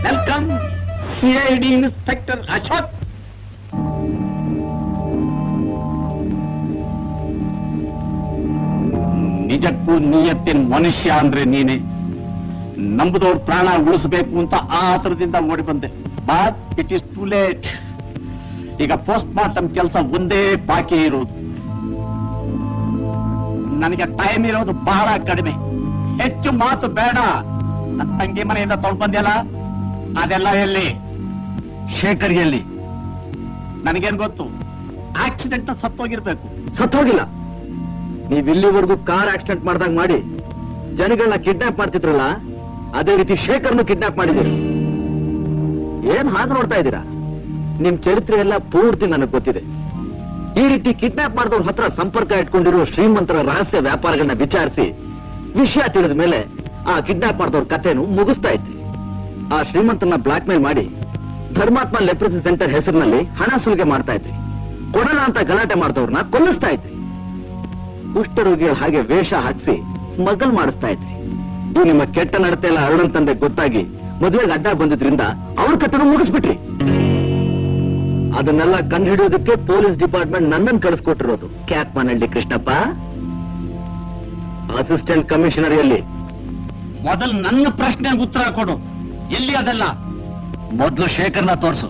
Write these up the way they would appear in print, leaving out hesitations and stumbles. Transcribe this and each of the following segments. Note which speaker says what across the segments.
Speaker 1: Welcome CID inspector Ashok. ನಿಜಕ್ಕೂ ನಿಯತ್ತಿನ ಮನುಷ್ಯ ಅಂದ್ರೆ ನೀನೆ. ನಂಬುದವ್ರ ಪ್ರಾಣ ಉಳಿಸಬೇಕು ಅಂತ ಆತರದಿಂದ ಓಡಿ ಬಂದೆ. But it is too late. ಈಗ ಪೋಸ್ಟ್ ಮಾರ್ಟಮ್ ಕೆಲಸ ಒಂದೇ ಬಾಕಿ ಇರೋದು. ನನಗೆ ಟೈಮ್ ಇರೋದು ಬಹಳ ಕಡಿಮೆ. ಹೆಚ್ಚು ಮಾತು ಬೇಡ. ನನ್ನ ತಂಗಿ ಮನೆಯಿಂದ ತೊಗೊಂಡು ಬಂದ್ಯಲ್ಲ, ಅದೆಲ್ಲ ಎಲ್ಲಿ?
Speaker 2: ಶೇಖರ್ ಎಲ್ಲಿ?
Speaker 1: ನನಗೇನ್ ಗೊತ್ತು? ಆಕ್ಸಿಡೆಂಟ್ ಸತ್ತೋಗಿರ್ಬೇಕು.
Speaker 2: ಸತ್ತೋಗಿಲ್ಲ. ನೀವ್ ಇಲ್ಲಿವರೆಗೂ ಕಾರ್ ಆಕ್ಸಿಡೆಂಟ್ ಮಾಡ್ದಾಗ ಮಾಡಿ ಜನಗಳನ್ನ ಕಿಡ್ನಾಪ್ ಮಾಡ್ತಿದ್ರಲ್ಲ, ಅದೇ ರೀತಿ ಶೇಖರ್ನು ಕಿಡ್ನಾಪ್ ಮಾಡಿದ್ದೀರಿ. ಏನ್ ಹಾಗೆ ನೋಡ್ತಾ ಇದ್ದೀರಾ? ನಿಮ್ ಚರಿತ್ರೆ ಎಲ್ಲ ಪೂರ್ತಿ ನನಗೆ ಗೊತ್ತಿದೆ. ಈ ರೀತಿ ಕಿಡ್ನಾಪ್ ಮಾಡಿದವ್ರ ಹತ್ರ ಸಂಪರ್ಕ ಇಟ್ಕೊಂಡಿರುವ ಶ್ರೀಮಂತರ ರಹಸ್ಯ ವ್ಯಾಪಾರಗಳನ್ನ ವಿಚಾರಿಸಿ ವಿಷಯ ತಿಳಿದ ಮೇಲೆ ಆ ಕಿಡ್ನಾಪ್ ಮಾಡಿದವ್ರ ಕಥೆನು ಮುಗಿಸ್ತಾ ಇದ್ರಿ. ಆ ಶ್ರೀಮಂತನ ಬ್ಲಾಕ್ ಮೇಲ್ ಮಾಡಿ ಧರ್ಮಾತ್ಮ ಲೆಪ್ರಸಿ ಸೆಂಟರ್ ಹೆಸರಿನಲ್ಲಿ ಹಣ ಸುಲಿಗೆ ಮಾಡ್ತಾ ಇದ್ರಿ. ಕೊಡೋಣ ಅಂತ ಗಲಾಟೆ ಮಾಡಿದವ್ರನ್ನ ಕೊಲ್ಲಿಸ್ತಾ ಇದ್ರಿ. ಕುಷ್ಠರೋಗಿಗಳ ಹಾಗೆ ವೇಷ ಹಾಕಿಸಿ ಸ್ಮಗಲ್ ಮಾಡಿಸ್ತಾ ಇದ್ರಿ. ಈ ನಿಮ್ಮ ಕೆಟ್ಟ ನಡತೆ ಎಲ್ಲ ಅರುಣಂತಂದೆ ಗೊತ್ತಾಗಿ ಮದುವೆಗೆ ಅಡ್ಡ ಬಂದಿದ್ರಿಂದ ಅವ್ರ ಕಥೆನೂ ಮುಗಿಸ್ಬಿಟ್ರಿ. ಅದನ್ನೆಲ್ಲ ಕಂಡು ಹಿಡಿಯೋದಕ್ಕೆ ಪೊಲೀಸ್ ಡಿಪಾರ್ಟ್ಮೆಂಟ್ ನನ್ನನ್ನು ಕಳಿಸ್ಕೊಟ್ಟಿರೋದು. ಕ್ಯಾತ್ಮನಹಳ್ಳಿ ಕೃಷ್ಣಪ್ಪ, ಅಸಿಸ್ಟೆಂಟ್ ಕಮಿಷನರ್ ಎಲ್ಲಿ?
Speaker 1: ಮೊದಲು ನನ್ನ ಪ್ರಶ್ನೆಗೆ ಉತ್ತರ ಕೊಡು. ಎಲ್ಲಿ ಅದೆಲ್ಲ?
Speaker 2: ಮೊದಲು ಶೇಖರ್ನ ತೋರ್ಸು.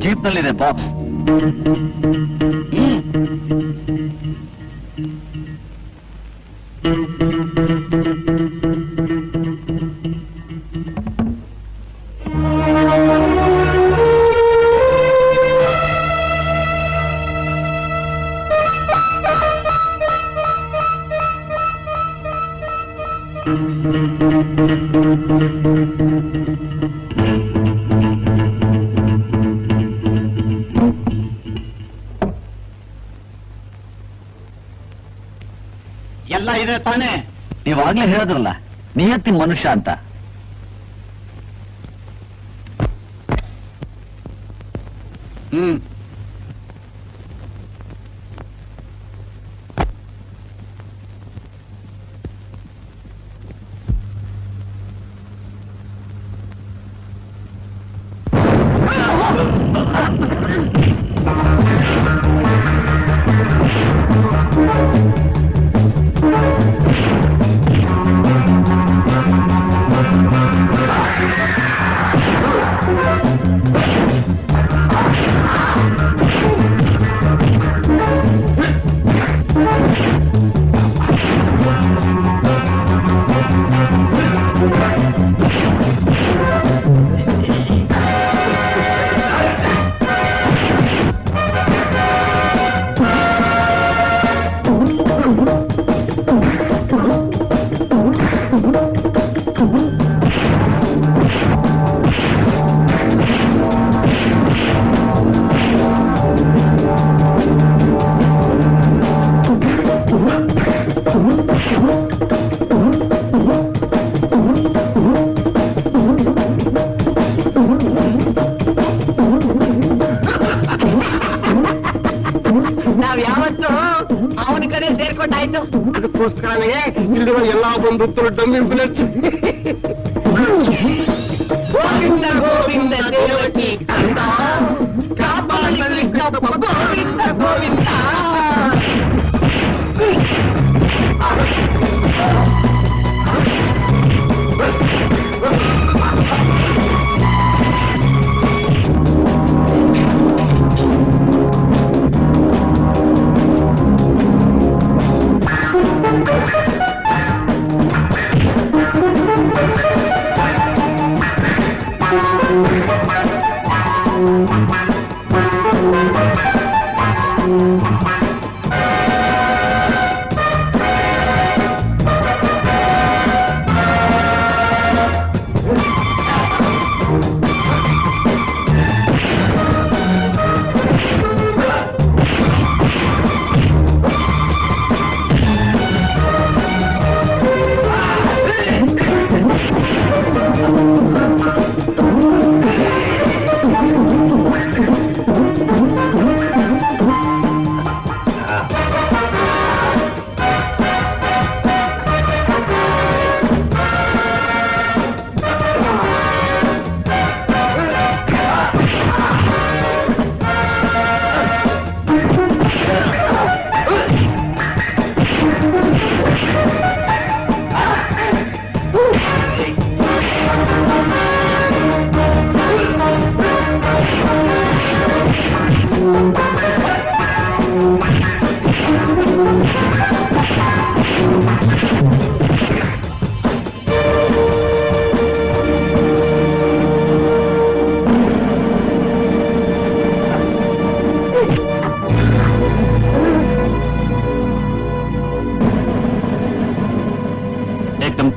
Speaker 2: ಜೀಪ್ನಲ್ಲಿದೆ ಬಾಕ್ಸ್.
Speaker 1: ಎಲ್ಲ ಇದೆ ತಾನೇ?
Speaker 2: ನೀವಾಗ್ಲೇ ಹೇಳಿದ್ರಲ್ಲ ನಿಯತ್ತಿನ ಮನುಷ್ಯ ಅಂತ.
Speaker 3: ನಾವ್ ಯಾವತ್ತು ಅವನ ಕಡೆ ಸೇರ್ಕೊಂಡಾಯ್ತು.
Speaker 4: ಅದಕ್ಕೋಸ್ಕರನೇ ಇಲ್ಲಿರೋ ಎಲ್ಲಾ ಬಂದು ಡಮ್ಮಿ ಬುಲೆಟ್ಸ್.
Speaker 3: ಗೋವಿಂದ ಗೋವಿಂದ ದೇವಕಿ ಕಂದ ಕಾಪಾಡಿದ Govinda Govinda.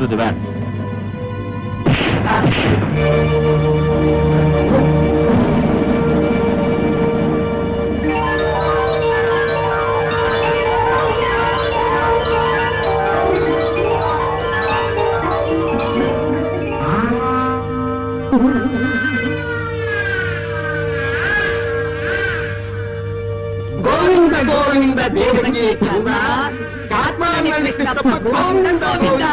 Speaker 1: To the van.
Speaker 3: Govinda Govinda ದೇವರಿಗೆ ಕಂದ ಕಾತ್ಮಾನಿ ಕೃಷ್ಣಪ್ಪ ಗೋವಿಂದ ಗೋವಿಂದ.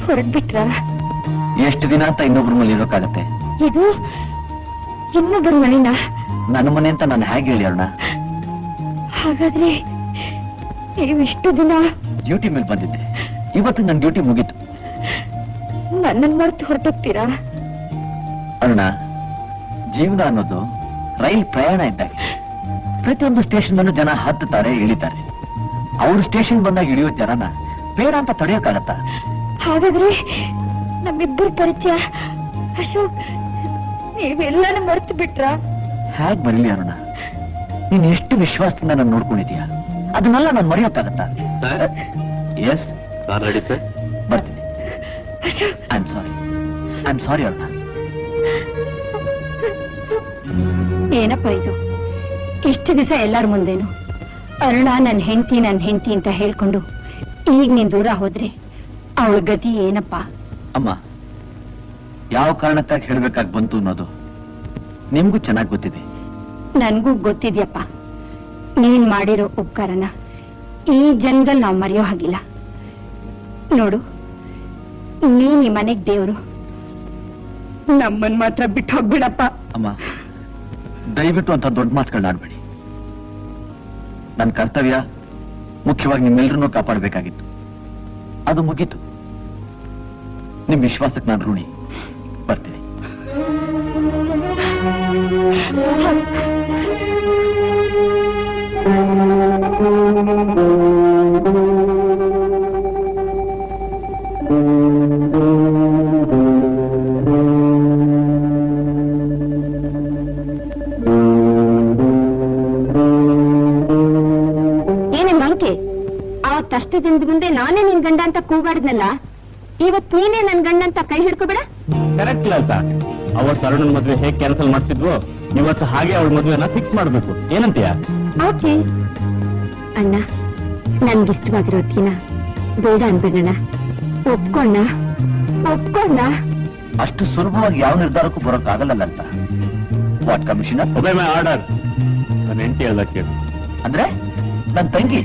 Speaker 5: ಹೊರಡ್ಬಿಟ್ರ?
Speaker 2: ಎಷ್ಟು ದಿನ ಅಂತ ಇನ್ನೊಬ್ರ ಮನೇಲಿ ಇರೋಕ್ಕಾಗತ್ತೆ?
Speaker 5: ಇದು ಇನ್ನೊಬ್ಬರ ಮನೆನಾ?
Speaker 2: ನನ್ನ ಮನೆ ಅಂತ ನಾನು ಹೇಗೆ ಹೇಳಿ ಅರುಣ?
Speaker 5: ಹಾಗಾದ್ರೆ ನೀವು ಇಷ್ಟು ದಿನ
Speaker 2: ಡ್ಯೂಟಿ ಮೇಲೆ ಬಂದಿದ್ದೆ. ಇವತ್ತು ನನ್ನ ಡ್ಯೂಟಿ ಮುಗೀತು.
Speaker 5: ನನ್ನನ್ನು ಮರೆತು ಹೊರಟೋಗ್ತೀರಾ?
Speaker 2: ಅರುಣ, ಜೀವನ ಅನ್ನೋದು ರೈಲ್ ಪ್ರಯಾಣ ಇದ್ದಾಗ ಪ್ರತಿಯೊಂದು ಸ್ಟೇಷನ್ ಅನ್ನು ಜನ ಹತ್ತುತ್ತಾರೆ, ಇಳಿತಾರೆ. ಅವ್ರ ಸ್ಟೇಷನ್ ಬಂದಾಗ ಇಳಿಯೋ ಜನನ ಬೇಡ ಅಂತ ತಡೆಯೋಕ್ಕಾಗತ್ತ?
Speaker 5: ಹಾಗಾದ್ರೆ ನಮ್ಮಿಬ್ಬರ ಪರಿಚಯ ಅಶೋಕ್ ನೀವೆಲ್ಲಾನು ಮರೆತು ಬಿಟ್ರ?
Speaker 2: ಹೇಗ್ ಮರೀಲಿ ಅರುಣ? ನೀನ್ ಎಷ್ಟು ವಿಶ್ವಾಸದಿಂದ ನಾನು ನೋಡ್ಕೊಂಡಿದ್ಯಾ, ಅದನ್ನೆಲ್ಲ ನಾನು ಮರೆಯೋಕ್ಕಾಗತ್ತ? ಎಸ್
Speaker 1: ರೆಡಿ ಸರ್,
Speaker 2: ಬರ್ತೀನಿ. I am sorry Aruna.
Speaker 5: ಏನಪ್ಪ ಇದು? ಇಷ್ಟು ದಿವಸ ಎಲ್ಲಾರ ಮುಂದೇನು ಅರುಣ ನನ್ನ ಹೆಂಡತಿ ಅಂತ ಹೇಳ್ಕೊಂಡು ಈಗ ನೀನ್ ದೂರ ಹೋದ್ರೆ ಅವಳ ಗತಿ ಏನಪ್ಪ?
Speaker 2: ಅಮ್ಮ, ಯಾವ ಕಾರಣಕ್ಕಾಗಿ ಹೇಳ್ಬೇಕಾಗಿ ಬಂತು ಅನ್ನೋದು ನಿಮ್ಗೂ ಚೆನ್ನಾಗಿ ಗೊತ್ತಿದೆ.
Speaker 5: ನನ್ಗೂ ಗೊತ್ತಿದ್ಯಪ್ಪ. ನೀನ್ ಮಾಡಿರೋ ಉಪಕಾರನ ಈ ಜನ್ಮದಲ್ಲಿ ನಾವು ಮರೆಯೋ ಹಾಗಿಲ್ಲ. ನೋಡು, ನೀನ್ ಈ ಮನೆಗ್ ದೇವ್ರು, ನಮ್ಮನ್ ಮಾತ್ರ ಬಿಟ್ಟು ಹೋಗ್ಬಿಡಪ್ಪ.
Speaker 2: ಅಮ್ಮ, ದಯವಿಟ್ಟು ಅಂತ ದೊಡ್ಡ ಮಾತುಗಳನ್ನ ಆಡ್ಬೇಡಿ. ನನ್ನ ಕರ್ತವ್ಯ ಮುಖ್ಯವಾಗಿ ನಿಮ್ಮೆಲ್ಲರನ್ನೂ ಕಾಪಾಡಬೇಕಾಗಿತ್ತು. ಅದು ಮುಗೀತು. ನಿಮ್ ವಿಶ್ವಾಸಕ್ಕೆ ನಾನು ಋಣಿ. ಬರ್ತೀನಿ.
Speaker 5: ಏನೇ ಮಂಕೆ, ಅವತ್ತಷ್ಟು ಜನದ ಮುಂದೆ ನಾನೇ ನಿನ್ ಗಂಡ ಅಂತ ಕೂಗಾಡಿದ್ನಲ್ಲ, ಇವತ್ ನೀನೇ ನನ್ ಗಂಡ ಅಂತ ಕೈ ಹಿಡ್ಕೋಬೇಡ.
Speaker 1: ಕರೆಕ್ಟ್ ಲಲಿತಾ. ಅವತ್ತು ಅರುಣನ್ ಮದ್ವೆ ಹೇಗೆ ಕ್ಯಾನ್ಸಲ್ ಮಾಡಿಸಿದ್ವು, ಇವತ್ತು ಹಾಗೆ ಅವಳ ಮದ್ವೆನ ಫಿಕ್ಸ್ ಮಾಡ್ಬೇಕು. ಏನಂತೀಯ?
Speaker 5: ಓಕೆ ಅಣ್ಣ, ನನ್ಗಿಷ್ಟವಾಗಿರೋ ದಿನ ಬೇಡ ಅನ್ಬೇಡಣ್ಣ. ಒಪ್ಕೊಂಡ.
Speaker 2: ಅಷ್ಟು ಸುಲಭವಾಗಿ ಯಾವ ನಿರ್ಧಾರಕ್ಕೂ ಬರೋಕ್ಕಾಗಲ್ಲ ಅಂತ. What commissioner?
Speaker 1: ಒಬೇ my order. ನನ್ನ ಹೆಂಡತಿ ಹೇಳ್ದಕ್ಕೆ
Speaker 2: ಅಂದ್ರೆ ನನ್ ತಂಗಿ.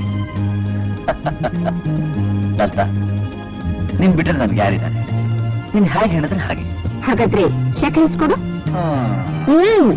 Speaker 2: ಲಲಿತಾ, ನಿನ್ ಬಿಟ್ರೆ ನನ್ಗೆ ಯಾರಿದ್ದಾನೆ? ನೀನ್ ಹೇಗೆ ಹೇಳಿದ್ರೆ ಹಾಗೆ.
Speaker 5: ಹಾಗಾದ್ರೆ ಶೇಕ್ ಕೊಡು. ಹ್ಮ್